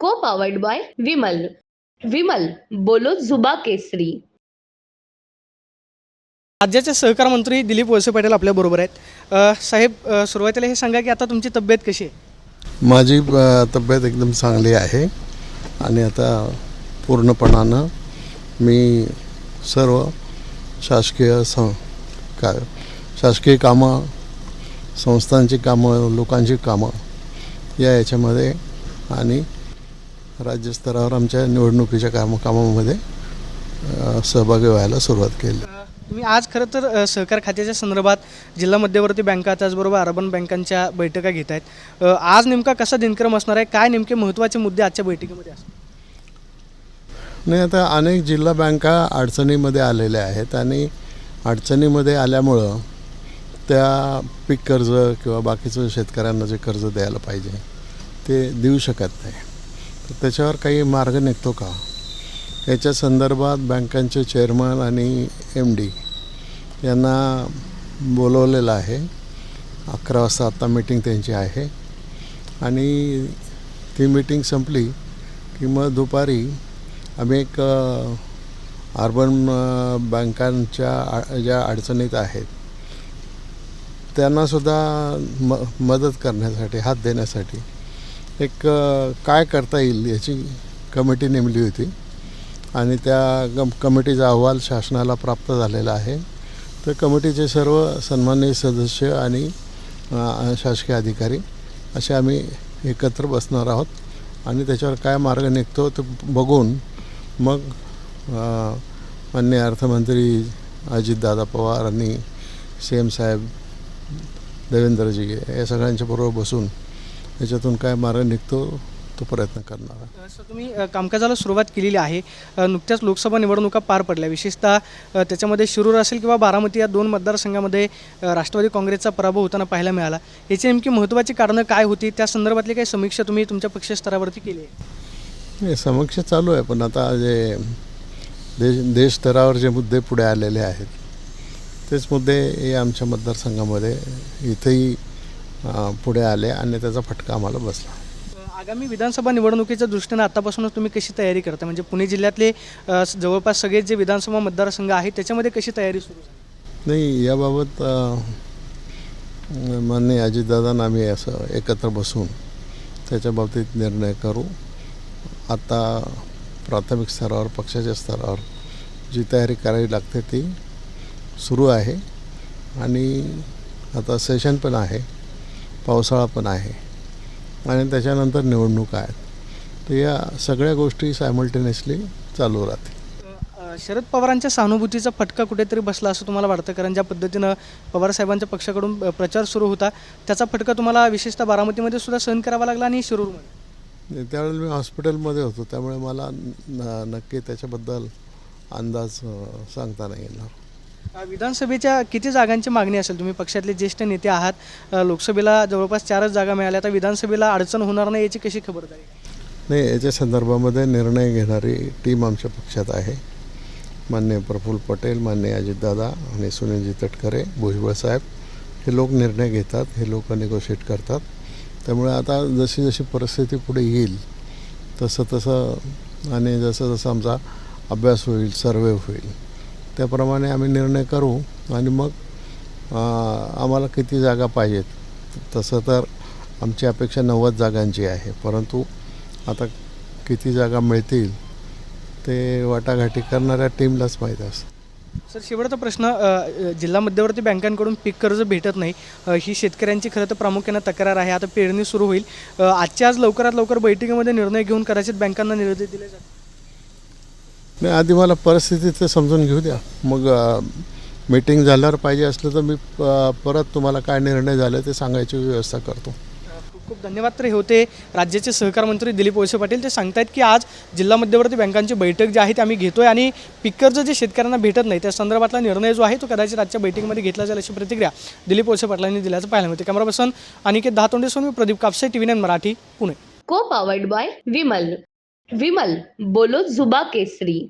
को powered by Vimal. Vimal बोलो जुबा केसरी. राज्याचे सहकार मंत्री दिलीप वळसे पाटील आपल्या बरोबर आहेत. साहेब, सुरुवातीला हे सांगा की आता तुमची तब्येत कशी आहे? माझी तब्येत एकदम चांगली आहे आणि आता पूर्णपणानं मी सर्व शासकीय कामं, संस्थांची कामं, लोकांची कामं याच्यामध्ये आणि राज्यस्तरावर आमच्या निवडणुकीच्या कामामध्ये सहभागी व्हायला सुरुवात केली. तुम्ही आज खरं तर सहकार खात्याच्या संदर्भात जिल्हा मध्यवर्ती बँका त्याचबरोबर अर्बन बँकांच्या बैठका घेत आहेत. आज नेमका कसा दिनक्रम असणार आहे? काय नेमके महत्त्वाचे मुद्दे आजच्या बैठकीमध्ये असतात? नाही, आता अनेक जिल्हा बँका अडचणीमध्ये आलेल्या आहेत आणि अडचणीमध्ये आल्यामुळं त्या पीक कर्ज किंवा बाकीचं शेतकऱ्यांना जे कर्ज द्यायला पाहिजे ते देऊ शकत नाही. तर त्याच्यावर काही मार्ग निघतो का, याच्या संदर्भात बँकांचे चेअरमन आणि MD यांना बोलवलेलं आहे. 11 वाजता आता मीटिंग त्यांची आहे आणि ती मीटिंग संपली की मग दुपारी आम्ही एक अर्बन बँकांच्या ज्या अडचणीत आहेत त्यांनासुद्धा मदत करण्यासाठी, हात देण्यासाठी एक काय करता येईल याची कमिटी नेमली होती आणि त्या कमिटीचा अहवाल शासनाला प्राप्त झालेला आहे. तर कमिटीचे सर्व सन्माननीय सदस्य आणि शासकीय अधिकारी असे आम्ही एकत्र बसणार आहोत आणि त्याच्यावर काय मार्ग निघतो ते बघून मग माननीय अर्थमंत्री अजितदादा पवार आणि CM साहेब, देवेंद्रजी या सगळ्यांच्या बरोबर बसून याच्यातून काय मार्ग निघतो तो प्रयत्न करणार आहे. सर, तुम्ही कामकाजाला सुरुवात केलेली आहे. नुकत्याच लोकसभा निवडणुका पार पडल्या. विशेषतः त्याच्यामध्ये शिरूर असेल किंवा बारामती या 2 मतदारसंघामध्ये राष्ट्रवादी काँग्रेसचा पराभव होताना पाहायला मिळाला. याची नेमकी महत्त्वाची कारणं काय होती? त्या संदर्भातली काही समीक्षा तुम्ही तुमच्या पक्ष स्तरावरती केली आहे? समीक्षा चालू आहे, पण आता जे देश स्तरावर जे मुद्दे पुढे आलेले आहेत तेच मुद्दे हे आमच्या मतदारसंघामध्ये इथेही पुढे आले आणि त्याचा फटका आम्हाला बसला. आगामी विधानसभा निवडणुकीच्या दृष्टीनं आतापासूनच तुम्ही कशी तयारी करता? म्हणजे पुणे जिल्ह्यातले जवळपास सगळे जे विधानसभा मतदारसंघ आहेत त्याच्यामध्ये कशी तयारी सुरू झाली? नाही, याबाबत माननीय अजितदादांना आम्ही असं एकत्र बसून त्याच्या बाबतीत निर्णय करू. आता प्राथमिक स्तरावर, पक्षाच्या स्तरावर जी तयारी करावी लागते ती सुरू आहे आणि आता सेशन पण आहे, पावसाळा पण आहे आणि त्याच्यानंतर निवडणूक आहेत. तर या सगळ्या गोष्टी सायमल्टेनियसली चालू राहतील. शरद पवारांच्या सहानुभूतीचा फटका कुठेतरी बसला असं तुम्हाला वाटतं? कारण ज्या पद्धतीनं पवारसाहेबांच्या पक्षाकडून प्रचार सुरू होता त्याचा फटका तुम्हाला विशेषतः बारामतीमध्ये सुद्धा सहन करावा लागला आणि शिरूरमध्ये. त्यावेळेला मी हॉस्पिटलमध्ये होतो त्यामुळे मला नक्की त्याच्याबद्दल अंदाज सांगता नाही येणार. विधानसभेच्या किती जागांची मागणी असेल? तुम्ही पक्षातले ज्येष्ठ नेते आहात. लोकसभेला जवळपास 4च जागा मिळाल्या. आता विधानसभेला अडचण होणार नाही याची कशी खबरदारी? नाही, याच्या संदर्भामध्ये निर्णय घेणारी टीम आमच्या पक्षात आहे. माननीय प्रफुल्ल पटेल, माननीय अजितदादा आणि सुनीलजी तटकरे, भुजबळ साहेब हे लोक निर्णय घेतात, हे लोक निगोशिएट करतात. त्यामुळे आता जशी जशी परिस्थिती पुढे येईल तसं आणि जसं आमचा अभ्यास होईल, सर्वे होईल त्याप्रमाणे आम्ही निर्णय करू आणि मग आम्हाला किती जागा पाहिजेत तसं तर आमची अपेक्षा 90 जागांची आहे, परंतु आता किती जागा मिळतील ते वाटाघाटी करणाऱ्या टीमलाच माहीत असतं. सर, शेवटचा प्रश्न. जिल्हा मध्यवर्ती बँकांकडून पीक कर्ज भेटत नाही, ही शेतकऱ्यांची खरं तर प्रामुख्यानं तक्रार आहे. आता पेरणी सुरू होईल. आजच्या आज लवकरात लवकर बैठकीमध्ये निर्णय घेऊन कदाचित बँकांना निर्देश दिले जातील. नाही, आधी मला परिस्थितीचं समजून घेऊ द्या, मग मीटिंग झाल्यावर पाहिजे असलं तर मी परत तुम्हाला काय निर्णय झाले ते सांगायची व्यवस्था करतो. खूप खूप धन्यवाद. तर हे होते राज्याचे सहकार मंत्री दिलीप वळसे पाटील. ते सांगतायत की आज जिल्हा मध्यवर्ती बँकांची बैठक जी आहे ती आम्ही घेतोय आणि पीक कर्ज जे शेतकऱ्यांना भेटत नाही त्या संदर्भातला निर्णय जो आहे तो कदाचित आजच्या बैठकीमध्ये घेतला जाईल अशी प्रतिक्रिया दिलीप वळसे पाटलांनी दिल्याचं पाहायला मिळते. कॅमेरा पर्सन अनिकेत दहातोंडेसोबत मी प्रदीप कापसे, TV9 मराठी, पुणे. को पावर्ड बाय विमल. विमल बोलो जुबा केसरी.